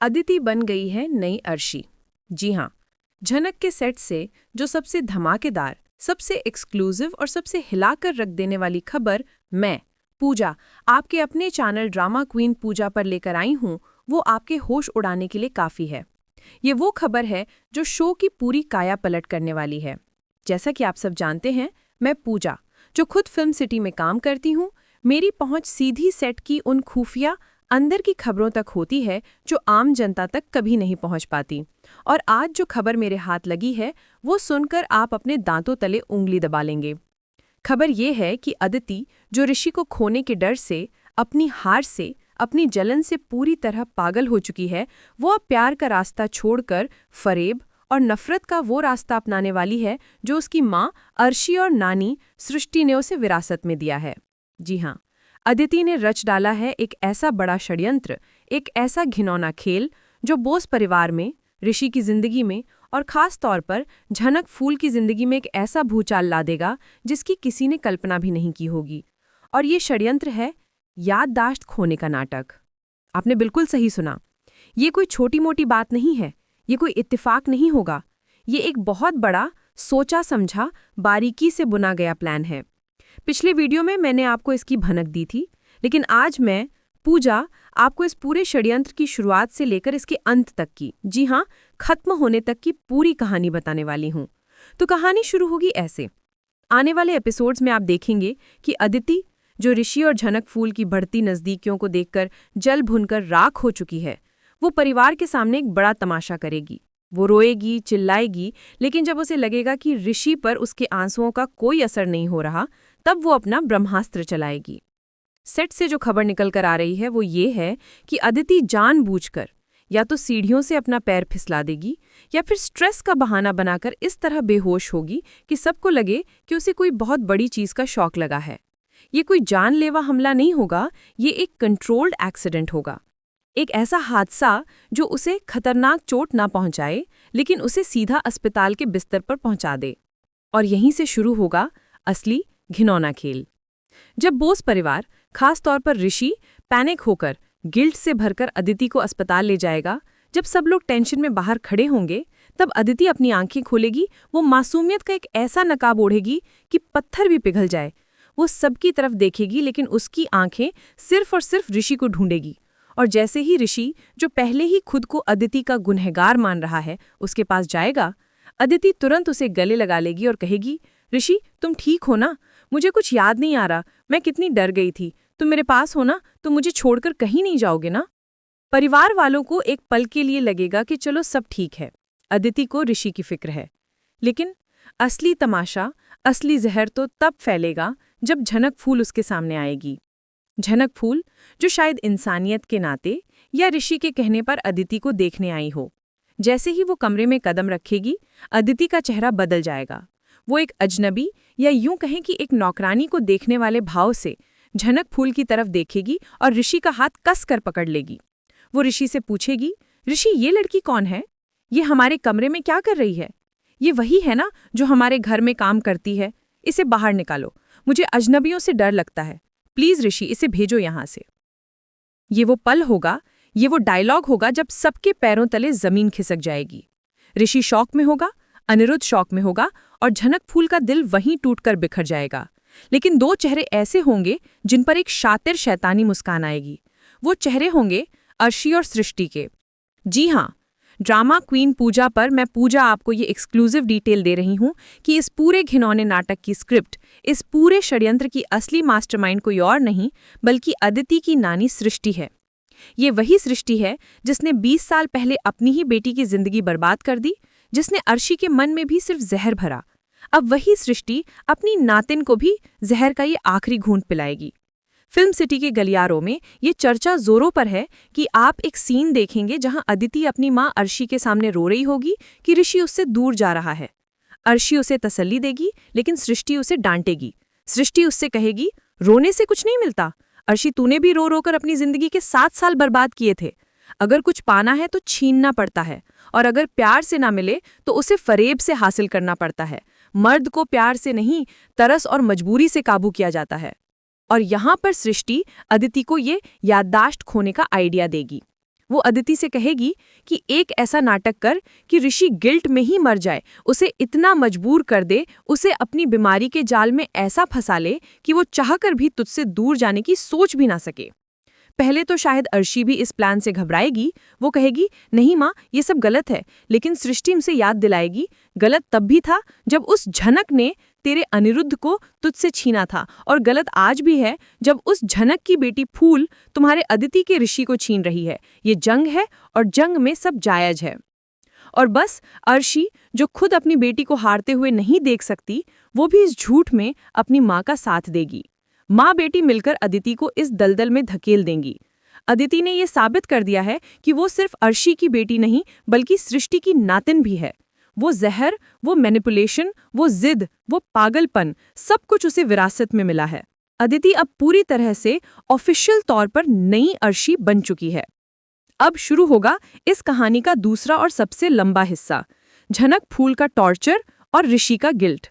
अदिति बन गई है नई अर्शी। जी हाँ, झनक के सेट से जो सबसे धमाकेदार, सबसे एक्सक्लूसिव और सबसे हिलाकर रख देने वाली खबर मैं, पूजा, आपके अपने चैनल ड्रामा क्वीन पूजा पर लेकर आई हूँ, वो आपके होश उड़ाने के लिए काफ़ी है। ये वो खबर है जो शो की पूरी काया पलट करने वाली है। जैसा कि आप सब जानते हैं, मैं पूजा, जो खुद फिल्म सिटी में काम करती हूँ, मेरी पहुँच सीधी सेट की उन खुफिया अंदर की खबरों तक होती है जो आम जनता तक कभी नहीं पहुंच पाती। और आज जो खबर मेरे हाथ लगी है वो सुनकर आप अपने दांतों तले उंगली दबा लेंगे। खबर ये है कि अदिति, जो ऋषि को खोने के डर से, अपनी हार से, अपनी जलन से पूरी तरह पागल हो चुकी है, वो अब प्यार का रास्ता छोड़कर फरेब और नफरत का वो रास्ता अपनाने वाली है जो उसकी माँ अर्शी और नानी सृष्टि ने उसे विरासत में दिया है। जी हाँ, अदिति ने रच डाला है एक ऐसा बड़ा षड्यंत्र, एक ऐसा घिनौना खेल जो बोस परिवार में, ऋषि की जिंदगी में और खास तौर पर झनक फूल की जिंदगी में एक ऐसा भूचाल ला देगा जिसकी किसी ने कल्पना भी नहीं की होगी। और ये षड्यंत्र है याददाश्त खोने का नाटक। आपने बिल्कुल सही सुना। ये कोई छोटी मोटी बात नहीं है, ये कोई इत्तेफाक नहीं होगा। ये एक बहुत बड़ा, सोचा समझा, बारीकी से बुना गया प्लान है। पिछले वीडियो में मैंने आपको इसकी भनक दी थी, लेकिन आज मैं, पूजा, आपको इस पूरे षड्यंत्र की शुरुआत से लेकर इसके अंत तक की, जी हाँ, खत्म होने तक की पूरी कहानी बताने वाली हूँ। तो कहानी शुरू होगी ऐसे। आने वाले एपिसोड्स में आप देखेंगे कि अदिति, जो ऋषि और झनक फूल की बढ़ती नज़दीकियों को देखकर जल भुनकर राख हो चुकी है, वो परिवार के सामने एक बड़ा तमाशा करेगी। वो रोएगी, चिल्लाएगी, लेकिन जब उसे लगेगा कि ऋषि पर उसके आंसुओं का कोई असर नहीं हो रहा, तब वो अपना ब्रह्मास्त्र चलाएगी। सेट से जो खबर निकल कर आ रही है वो ये है कि अदिति जानबूझकर या तो सीढ़ियों से अपना पैर फिसला देगी या फिर स्ट्रेस का बहाना बनाकर इस तरह बेहोश होगी कि सबको लगे कि उसे कोई बहुत बड़ी चीज का शौक लगा है। ये कोई जानलेवा हमला नहीं होगा, ये एक कंट्रोल्ड एक्सीडेंट होगा। एक ऐसा हादसा जो उसे खतरनाक चोट ना पहुंचाए, लेकिन उसे सीधा अस्पताल के बिस्तर पर पहुंचा दे। और यहीं से शुरू होगा असली घिनौना खेल। जब बोस परिवार, खास तौर पर ऋषि, पैनिक होकर गिल्ट से भरकर अदिति को अस्पताल ले जाएगा, जब सब लोग टेंशन में बाहर खड़े होंगे, तब अदिति अपनी आंखें खोलेगी। वो मासूमियत का एक ऐसा नकाब ओढ़ेगी कि पत्थर भी पिघल जाए। वो सबकी तरफ देखेगी, लेकिन उसकी आंखें सिर्फ और सिर्फ ऋषि को ढूंढेगी। और जैसे ही ऋषि, जो पहले ही खुद को अदिति का गुनहगार मान रहा है, उसके पास जाएगा, अदिति तुरंत उसे गले लगा लेगी और कहेगी, ऋषि, तुम ठीक हो ना? मुझे कुछ याद नहीं आ रहा, मैं कितनी डर गई थी। तुम मेरे पास हो ना? तुम मुझे छोड़कर कहीं नहीं जाओगे ना? परिवार वालों को एक पल के लिए लगेगा कि चलो सब ठीक है, अदिति को ऋषि की फिक्र है। लेकिन असली तमाशा, असली जहर तो तब फैलेगा जब झनक फूल उसके सामने आएगी। झनक फूल, जो शायद इंसानियत के नाते या ऋषि के कहने पर अदिति को देखने आई हो। जैसे ही वो कमरे में कदम रखेगी, अदिति का चेहरा बदल जाएगा। वो एक अजनबी, या यूं कहें कि एक नौकरानी को देखने वाले भाव से झनक फूल की तरफ देखेगी और ऋषि का हाथ कस कर पकड़ लेगी। वो ऋषि से पूछेगी, ऋषि, ये लड़की कौन है? ये हमारे कमरे में क्या कर रही है? ये वही है ना जो हमारे घर में काम करती है? इसे बाहर निकालो, मुझे अजनबियों से डर लगता है। प्लीज ऋषि, इसे भेजो यहाँ से। ये वो पल होगा, ये वो डायलॉग होगा जब सबके पैरों तले जमीन खिसक जाएगी। ऋषि शौक में होगा, अनिरुद्ध शौक में होगा और झनक फूल का दिल वहीं टूटकर बिखर जाएगा। लेकिन दो चेहरे ऐसे होंगे जिन पर एक शातिर शैतानी मुस्कान आएगी। वो चेहरे होंगे अर्शी और सृष्टि के। जी हाँ, ड्रामा क्वीन पूजा पर मैं, पूजा, आपको ये एक्सक्लूसिव डिटेल दे रही हूँ कि इस पूरे घिनौने नाटक की स्क्रिप्ट, इस पूरे षड्यंत्र की असली मास्टरमाइंड कोई और नहीं बल्कि अदिति की नानी सृष्टि है। ये वही सृष्टि है जिसने 20 साल पहले अपनी ही बेटी की जिंदगी बर्बाद कर दी, जिसने अर्शी के मन में भी सिर्फ जहर भरा। अब वही सृष्टि अपनी नातिन को भी जहर का ये आखिरी घूंट पिलाएगी। फिल्म सिटी के गलियारों में ये चर्चा जोरों पर है कि आप एक सीन देखेंगे जहां अदिति अपनी मां अर्शी के सामने रो रही होगी कि ऋषि उससे दूर जा रहा है। अर्शी उसे तसल्ली देगी, लेकिन सृष्टि उसे डांटेगी। सृष्टि उससे कहेगी, रोने से कुछ नहीं मिलता। अर्शी, तूने भी रो रोकर अपनी जिंदगी के 7 साल बर्बाद किए थे। अगर कुछ पाना है तो छीनना पड़ता है, और अगर प्यार से ना मिले तो उसे फरेब से हासिल करना पड़ता है। मर्द को प्यार से नहीं, तरस और मजबूरी से काबू किया जाता है। और यहाँ पर सृष्टि अदिति को ये याददाश्त खोने का आइडिया देगी। वो अदिति से कहेगी कि एक ऐसा नाटक कर कि ऋषि गिल्ट में ही मर जाए, उसे इतना मजबूर कर दे, उसे अपनी बीमारी के जाल में ऐसा फंसा ले कि वो चाहकर भी तुझसे दूर जाने की सोच भी ना सके। पहले तो शायद अर्शी भी इस प्लान से घबराएगी। वो कहेगी, नहीं माँ, ये सब गलत है। लेकिन सृष्टि उसे याद दिलाएगी, गलत तब भी था जब उस झनक ने तेरे अनिरुद्ध को तुझसे छीना था, और गलत आज भी है जब उस झनक की बेटी फूल तुम्हारे अदिति के ऋषि को छीन रही है। ये जंग है और जंग में सब जायज है। और बस अर्शी, जो खुद अपनी बेटी को हारते हुए नहीं देख सकती, वो भी इस झूठ में अपनी माँ का साथ देगी। माँ बेटी मिलकर अदिति को इस दलदल में धकेल देंगी। अदिति ने ये साबित कर दिया है कि वो सिर्फ अर्शी की बेटी नहीं बल्कि सृष्टि की नातिन भी है। वो जहर, वो मैनिपुलेशन, वो जिद, वो पागलपन, सब कुछ उसे विरासत में मिला है। अदिति अब पूरी तरह से ऑफिशियल तौर पर नई अर्शी बन चुकी है। अब शुरू होगा इस कहानी का दूसरा और सबसे लंबा हिस्सा, झनक फूल का टॉर्चर और ऋषि का गिल्ट।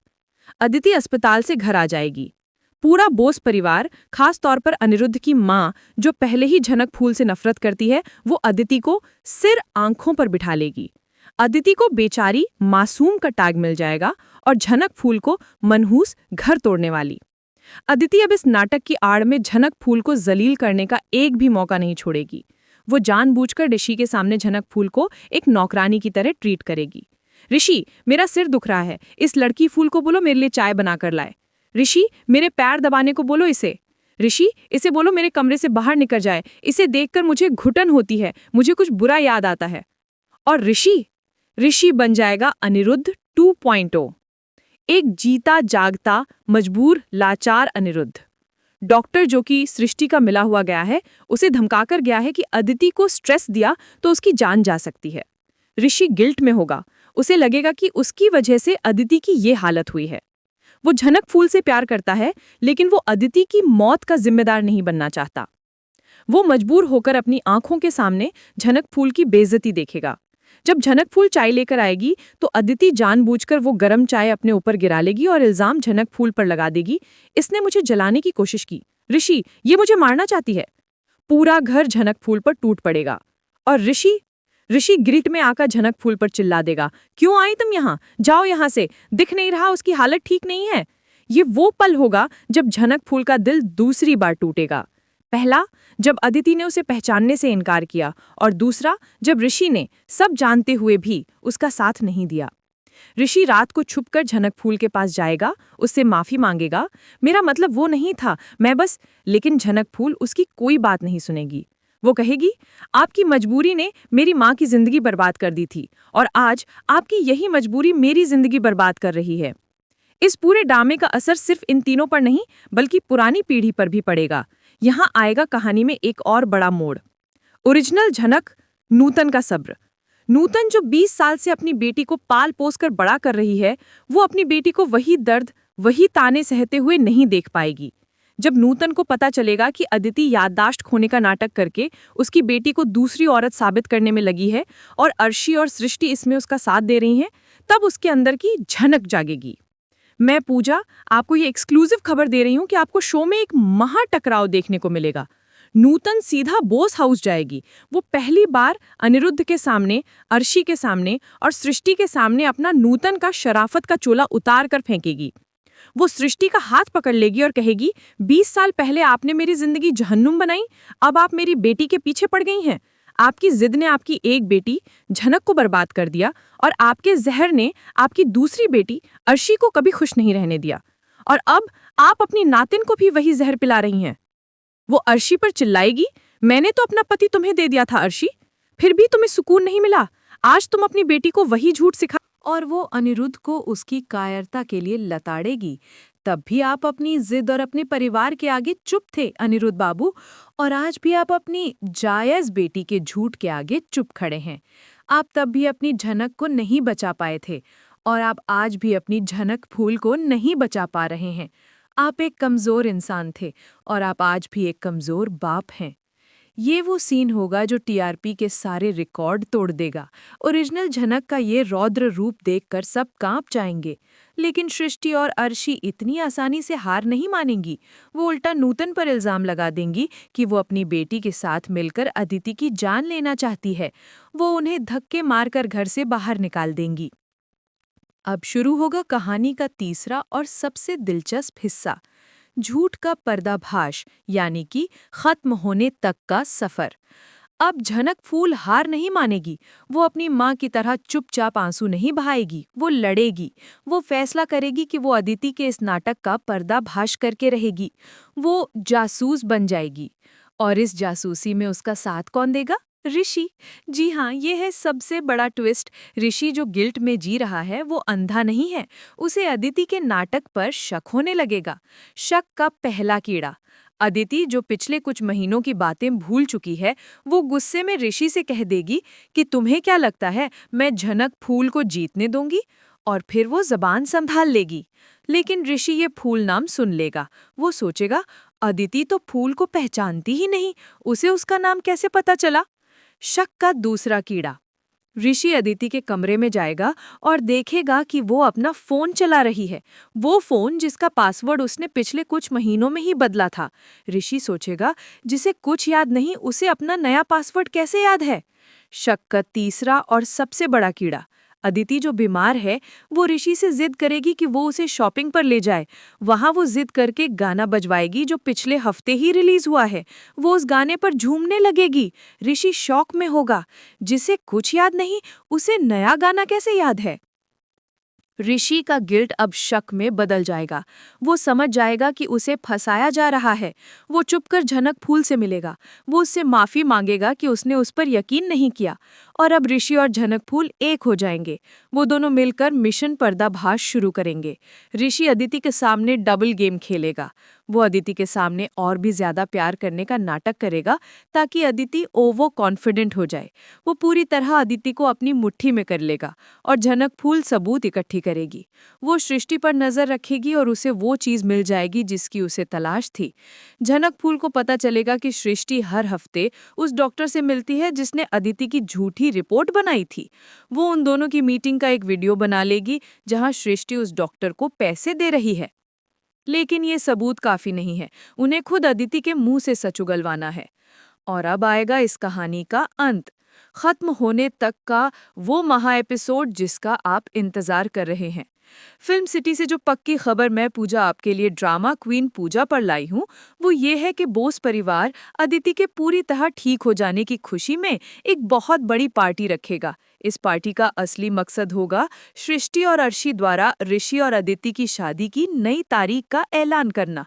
अदिति अस्पताल से घर आ जाएगी। पूरा बोस परिवार, खास तौर पर अनिरुद्ध की माँ, जो पहले ही झनक फूल से नफरत करती है, वो अदिति को सिर आंखों पर बिठा लेगी। अदिति को बेचारी मासूम का टैग मिल जाएगा और झनक फूल को मनहूस घर तोड़ने वाली। अदिति अब इस नाटक की आड़ में झनक फूल को जलील करने का एक भी मौका नहीं छोड़ेगी। वो जानबूझकर ऋषि के सामने झनक फूल को एक नौकरानी की तरह ट्रीट करेगी। ऋषि, मेरा सिर दुख रहा है, इस लड़की फूल को बोलो मेरे लिए चाय बनाकर लाए। ऋषि, मेरे पैर दबाने को बोलो इसे। ऋषि, इसे बोलो मेरे कमरे से बाहर निकल जाए, इसे देखकर मुझे घुटन होती है, मुझे कुछ बुरा याद आता है। और ऋषि बन जाएगा अनिरुद्ध 2.0, एक जीता जागता मजबूर लाचार अनिरुद्ध। डॉक्टर, जो कि सृष्टि का मिला हुआ गया है, उसे धमकाकर गया है कि अदिति को स्ट्रेस दिया तो उसकी जान जा सकती है। ऋषि गिल्ट में होगा, उसे लगेगा कि उसकी वजह से अदिति की ये हालत हुई है। वो झनक फूल से प्यार करता है, लेकिन वो अदिति की मौत का जिम्मेदार नहीं बनना चाहता। वो मजबूर होकर अपनी आंखों के सामने झनक फूल की बेइज्जती देखेगा। जब झनक फूल चाय लेकर आएगी तो अदिति जानबूझकर वो गरम चाय अपने ऊपर गिरा लेगी और इल्जाम झनक फूल पर लगा देगी, इसने मुझे जलाने की कोशिश की। ऋषि, ये मुझे मारना चाहती है। पूरा घर झनक फूल पर टूट पड़ेगा। और ऋषि गिरिट में आकर झनक फूल पर चिल्ला देगा, क्यों आई तुम यहाँ? जाओ यहाँ से, दिख नहीं रहा उसकी हालत ठीक नहीं है। ये वो पल होगा जब झनक फूल का दिल दूसरी बार टूटेगा। पहला, जब अदिति ने उसे पहचानने से इनकार किया, और दूसरा, जब ऋषि ने सब जानते हुए भी उसका साथ नहीं दिया। ऋषि रात को छुपकर झनक फूल के पास जाएगा, उससे माफी मांगेगा, मेरा मतलब वो नहीं था, मैं बस। लेकिन झनक फूल उसकी कोई बात नहीं सुनेगी। वो कहेगी, आपकी मजबूरी ने मेरी माँ की जिंदगी बर्बाद कर दी थी, और आज आपकी यही मजबूरी मेरी जिंदगी बर्बाद कर रही है। इस पूरे ड्रामे का असर सिर्फ इन तीनों पर नहीं बल्कि पुरानी पीढ़ी पर भी पड़ेगा। यहाँ आएगा कहानी में एक और बड़ा मोड़। ओरिजिनल झनक, नूतन का सब्र। नूतन, जो 20 साल से अपनी बेटी को पाल पोस कर बड़ा कर रही है, वो अपनी बेटी को वही दर्द, वही ताने सहते हुए नहीं देख पाएगी। जब नूतन को पता चलेगा कि अदिति याददाश्त खोने का नाटक करके उसकी बेटी को दूसरी औरत साबित करने में लगी है और अर्शी और सृष्टि इसमें उसका साथ दे रही हैं, तब उसके अंदर की झनक जागेगी। मैं पूजा आपको ये एक्सक्लूसिव खबर दे रही हूँ कि आपको शो में एक महा टकराव देखने को मिलेगा। नूतन सीधा बोस हाउस जाएगी। वो पहली बार अनिरुद्ध के सामने, अर्शी के सामने और सृष्टि के सामने अपना नूतन का शराफत का चोला उतार कर फेंकेगी। वो सृष्टि का हाथ पकड़ लेगी और कहेगी, 20 साल पहले आपने मेरी जिंदगी जहन्नुम बनाई, अब आप मेरी बेटी के पीछे पड़ गई हैं। आपकी जिद ने आपकी एक बेटी झनक को बर्बाद कर दिया, और आपके जहर ने आपकी दूसरी बेटी अर्शी को कभी खुश नहीं रहने दिया, और अब आप अपनी नातिन को भी वही जहर पिला रही हैं। वो अर्शी पर चिल्लाएगी, मैंने तो अपना पति तुम्हें दे दिया था अर्शी, फिर भी तुम्हें सुकून नहीं मिला। आज तुम अपनी बेटी को वही झूठ सिखा। और वो अनिरुद्ध को उसकी कायरता के लिए लताड़ेगी। तब भी आप अपनी जिद और अपने परिवार के आगे चुप थे अनिरुद्ध बाबू, और आज भी आप अपनी जायज बेटी के झूठ के आगे चुप खड़े हैं। आप तब भी अपनी झनक को नहीं बचा पाए थे, और आप आज भी अपनी झनक फूल को नहीं बचा पा रहे हैं। आप एक कमज़ोर इंसान थे, और आप आज भी एक कमज़ोर बाप हैं। ये वो सीन होगा जो टीआरपी के सारे रिकॉर्ड तोड़ देगा। ओरिजिनल झनक का ये रौद्र रूप देखकर सब कांप जाएंगे। लेकिन सृष्टि और अर्शी इतनी आसानी से हार नहीं मानेंगी। वो उल्टा नूतन पर इल्जाम लगा देंगी कि वो अपनी बेटी के साथ मिलकर अदिति की जान लेना चाहती है। वो उन्हें धक्के मारकर घर से बाहर निकाल देंगी। अब शुरू होगा कहानी का तीसरा और सबसे दिलचस्प हिस्सा, झूठ का पर्दाफाश, यानी कि खत्म होने तक का सफर। अब झनक फूल हार नहीं मानेगी। वो अपनी माँ की तरह चुपचाप आंसू नहीं बहाएगी, वो लड़ेगी। वो फैसला करेगी कि वो अदिति के इस नाटक का पर्दाफाश करके रहेगी। वो जासूस बन जाएगी। और इस जासूसी में उसका साथ कौन देगा? ऋषि। जी हाँ, ये है सबसे बड़ा ट्विस्ट। ऋषि जो गिल्ट में जी रहा है वो अंधा नहीं है। उसे अदिति के नाटक पर शक होने लगेगा। शक का पहला कीड़ा। अदिति जो पिछले कुछ महीनों की बातें भूल चुकी है, वो गुस्से में ऋषि से कह देगी कि तुम्हें क्या लगता है मैं झनक फूल को जीतने दूंगी? और फिर वो जबान संभाल लेगी। लेकिन ऋषि ये फूल नाम सुन लेगा। वो सोचेगा अदिति तो फूल को पहचानती ही नहीं, उसे उसका नाम कैसे पता चला? शक का दूसरा कीड़ा। ऋषि अदिति के कमरे में जाएगा और देखेगा कि वो अपना फोन चला रही है, वो फोन जिसका पासवर्ड उसने पिछले कुछ महीनों में ही बदला था। ऋषि सोचेगा जिसे कुछ याद नहीं उसे अपना नया पासवर्ड कैसे याद है? शक का तीसरा और सबसे बड़ा कीड़ा। अदिति जो बीमार है वो ऋषि से जिद करेगी कि वो उसे शॉपिंग पर ले जाए। वहां वो जिद करके गाना बजवाएगी जो पिछले हफ्ते ही रिलीज हुआ है। वो उस गाने पर झूमने लगेगी। ऋषि शौक में होगा। जिसे कुछ याद नहीं उसे नया गाना कैसे याद है? ऋषि का गिल्ट अब शक में बदल जाएगा। वो समझ जाएगा कि उसे फंसाया जा रहा है। वो चुपकर झनक फूल से मिलेगा। वो उससे माफी मांगेगा कि उसने उस पर यकीन नहीं किया। और अब ऋषि और झनक फूल एक हो जाएंगे। वो दोनों मिलकर मिशन पर्दाफाश शुरू करेंगे। ऋषि अदिति के सामने डबल गेम खेलेगा। वो अदिति के सामने और भी ज्यादा प्यार करने का नाटक करेगा ताकि अदिति ओवर कॉन्फिडेंट हो जाए। वो पूरी तरह अदिति को अपनी मुट्ठी में कर लेगा और झनक फूल सबूत इकट्ठी करेगी। वो सृष्टि पर नजर रखेगी और उसे वो चीज मिल जाएगी जिसकी उसे तलाश थी। झनक फूल को पता चलेगा कि सृष्टि हर हफ्ते उस डॉक्टर से मिलती है जिसने अदिति की झूठी रिपोर्ट बनाई थी। वो उन दोनों की मीटिंग का एक वीडियो बना लेगी जहां सृष्टि उस डॉक्टर को पैसे दे रही है। लेकिन ये सबूत काफी नहीं है। उन्हें खुद अदिति के मुंह से सच उगलवाना है। और अब आएगा इस कहानी का अंत, खत्म होने तक का वो महा एपिसोड जिसका आप इंतजार कर रहे हैं। फिल्म सिटी से जो पक्की खबर मैं पूजा आपके लिए ड्रामा क्वीन पूजा पर लाई हूँ वो ये है कि बोस परिवार अदिति के पूरी तरह ठीक हो जाने की खुशी में एक बहुत बड़ी पार्टी रखेगा। इस पार्टी का असली मकसद होगा सृष्टि और अर्शी द्वारा ऋषि और अदिति की शादी की नई तारीख का ऐलान करना।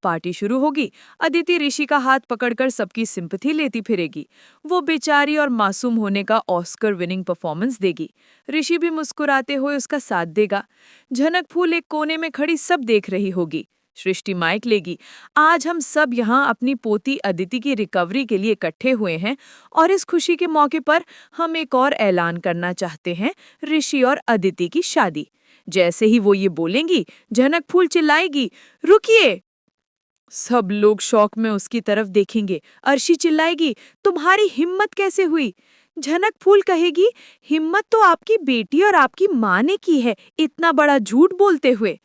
पार्टी शुरू होगी। अदिति ऋषि का हाथ पकड़कर सबकी सिंपैथी लेती फिरेगी। वो बेचारी और मासूम होने का ऑस्कर विनिंग परफॉर्मेंस देगी। ऋषि भी मुस्कुराते हुए उसका साथ देगा। झनक फूल एक कोने में खड़ी सब देख रही होगी। सृष्टि माइक लेगी। आज हम सब यहाँ अपनी पोती अदिति की रिकवरी के लिए इकट्ठे हुए हैं और इस खुशी के मौके पर हम एक और ऐलान करना चाहते हैं, ऋषि और अदिति की शादी। जैसे ही वो ये बोलेंगी झनक फूल चिल्लाएगी, रुकिए। सब लोग शौक में उसकी तरफ देखेंगे। अर्शी चिल्लाएगी, तुम्हारी हिम्मत कैसे हुई? झनक फूल कहेगी, हिम्मत तो आपकी बेटी और आपकी माँ ने की है, इतना बड़ा झूठ बोलते हुए।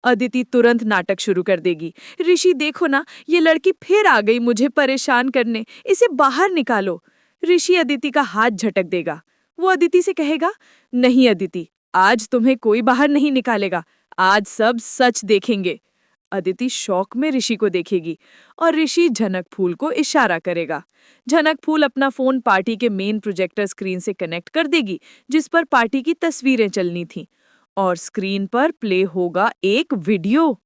अदिति तुरंत नाटक शुरू कर देगी, ऋषि देखो ना, ये लड़की फिर आ गई मुझे परेशान करने, इसे बाहर निकालो। ऋषि अदिति का हाथ झटक देगा। वो अदिति से कहेगा, नहीं अदिति, आज तुम्हें कोई बाहर नहीं निकालेगा, आज सब सच देखेंगे। अदिति शौक में ऋषि को देखेगी और ऋषि झनक फूल को इशारा करेगा। झनक फूल अपना फोन पार्टी के मेन प्रोजेक्टर स्क्रीन से कनेक्ट कर देगी जिस पर पार्टी की तस्वीरें चलनी थीं, और स्क्रीन पर प्ले होगा एक वीडियो।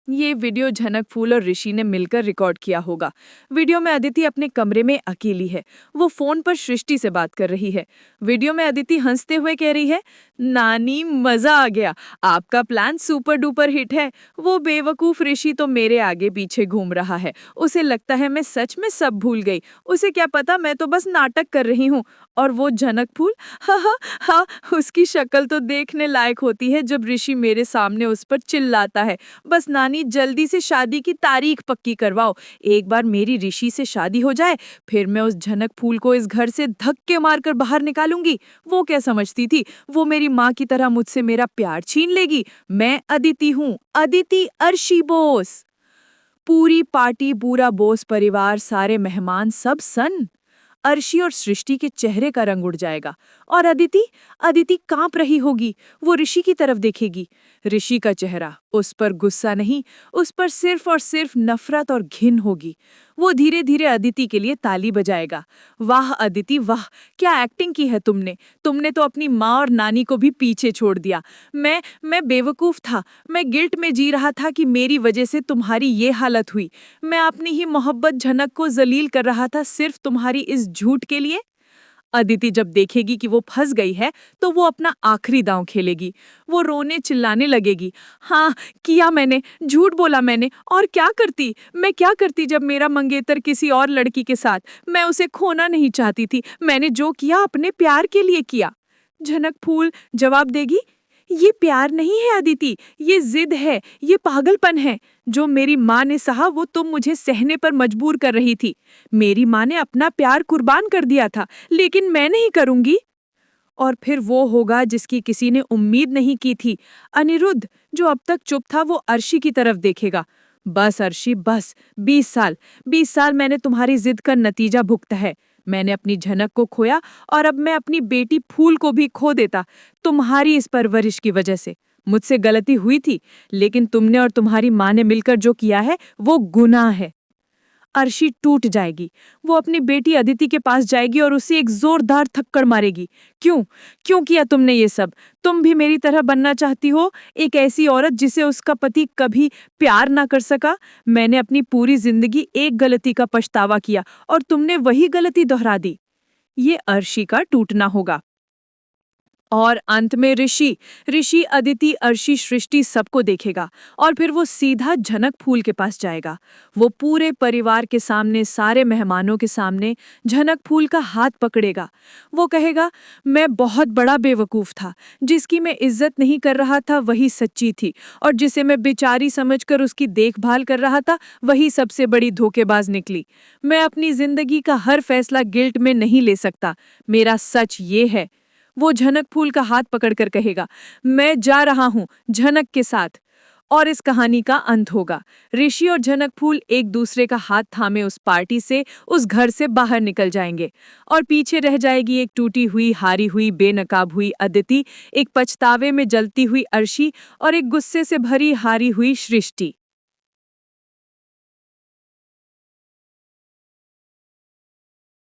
ये वीडियो झनक फूल और ऋषि ने मिलकर रिकॉर्ड किया होगा। वीडियो में अदिति अपने कमरे में अकेली है। वो फोन पर सृष्टि से बात कर रही है। वीडियो में अदिति हंसते हुए कह रही है, नानी मजा आ गया, आपका प्लान सुपर डुपर हिट है। वो बेवकूफ ऋषि तो मेरे आगे पीछे घूम रहा है, उसे लगता है मैं सच में सब भूल गई, उसे क्या पता मैं तो बस नाटक कर रही हूँ। और वो झनक फूल, हा हा हा, उसकी शक्ल तो देखने लायक होती है जब ऋषि मेरे सामने उस पर चिल्लाता है, बस नानी रानी जल्दी से शादी की तारीख पक्की करवाओ। एक बार मेरी ऋषि से शादी हो जाए, फिर मैं उस झनक फूल को इस घर से धक्के मारकर बाहर निकालूंगी। वो क्या समझती थी, वो मेरी माँ की तरह मुझसे मेरा प्यार छीन लेगी? मैं अदिति हूँ, अदिति अर्शी बोस। पूरी पार्टी, पूरा बोस परिवार, सारे मेहमान सब सन। अर्शी और सृष्टि के चेहरे का रंग उड़ जाएगा। और अदिति, अदिति कांप रही होगी। वो ऋषि की तरफ देखेगी। ऋषि का चेहरा, उस पर गुस्सा नहीं, उस पर सिर्फ और सिर्फ नफरत और घिन होगी। वो धीरे धीरे अदिति के लिए ताली बजाएगा। वाह अदिति वाह, क्या एक्टिंग की है तुमने। तुमने तो अपनी माँ और नानी को भी पीछे छोड़ दिया। मैं बेवकूफ था। मैं गिल्ट में जी रहा था कि मेरी वजह से तुम्हारी ये हालत हुई। मैं अपनी ही मोहब्बत झनक को जलील कर रहा था सिर्फ तुम्हारी इस झूठ के लिए। अदिति जब देखेगी कि वो फंस गई है तो वो अपना आखिरी दांव खेलेगी। वो रोने चिल्लाने लगेगी। हाँ, किया मैंने, झूठ बोला मैंने। और क्या करती, मैं क्या करती जब मेरा मंगेतर किसी और लड़की के साथ। मैं उसे खोना नहीं चाहती थी। मैंने जो किया अपने प्यार के लिए किया। झनक फूल जवाब देगी, ये प्यार नहीं है अदिति, ये जिद है, ये पागलपन है। जो मेरी माँ ने सहा वो तुम मुझे सहने पर मजबूर कर रही थी। मेरी माँ ने अपना प्यार कुर्बान कर दिया था, लेकिन मैं नहीं करूंगी। और फिर वो होगा जिसकी किसी ने उम्मीद नहीं की थी। अनिरुद्ध, जो अब तक चुप था, वो अर्शी की तरफ देखेगा। बस अर्शी बस, 20 साल मैंने तुम्हारी जिद का नतीजा भुगता है। मैंने अपनी झनक को खोया और अब मैं अपनी बेटी फूल को भी खो देता, तुम्हारी इस परवरिश की वजह से। मुझसे गलती हुई थी, लेकिन तुमने और तुम्हारी माँ ने मिलकर जो किया है वो गुनाह है। अर्शी टूट जाएगी। वो अपनी बेटी अदिति के पास जाएगी और उसे एक जोरदार थप्पड़ मारेगी। क्यों क्यों किया तुमने ये सब? तुम भी मेरी तरह बनना चाहती हो, एक ऐसी औरत जिसे उसका पति कभी प्यार ना कर सका? मैंने अपनी पूरी जिंदगी एक गलती का पछतावा किया और तुमने वही गलती दोहरा दी। ये अर्शी का टूटना होगा। और अंत में ऋषि अदिति, अर्शी, सृष्टि सबको देखेगा और फिर वो सीधा झनक फूल के पास जाएगा। वो पूरे परिवार के सामने, सारे मेहमानों के सामने झनक फूल का हाथ पकड़ेगा। वो कहेगा, मैं बहुत बड़ा बेवकूफ था। जिसकी मैं इज्जत नहीं कर रहा था वही सच्ची थी, और जिसे मैं बेचारी समझकर उसकी देखभाल कर रहा था वही सबसे बड़ी धोखेबाज निकली। मैं अपनी जिंदगी का हर फैसला गिल्ट में नहीं ले सकता। मेरा सच ये है। वो झनक फूल का हाथ पकड़कर कहेगा, मैं जा रहा हूं झनक के साथ। और इस कहानी का अंत होगा। ऋषि और झनक फूल एक दूसरे का हाथ थामे उस पार्टी से, उस घर से बाहर निकल जाएंगे और पीछे रह जाएगी एक टूटी हुई, हारी हुई, बेनकाब हुई अदिति, एक पछतावे में जलती हुई अर्शी और एक गुस्से से भरी हारी हुई सृष्टि।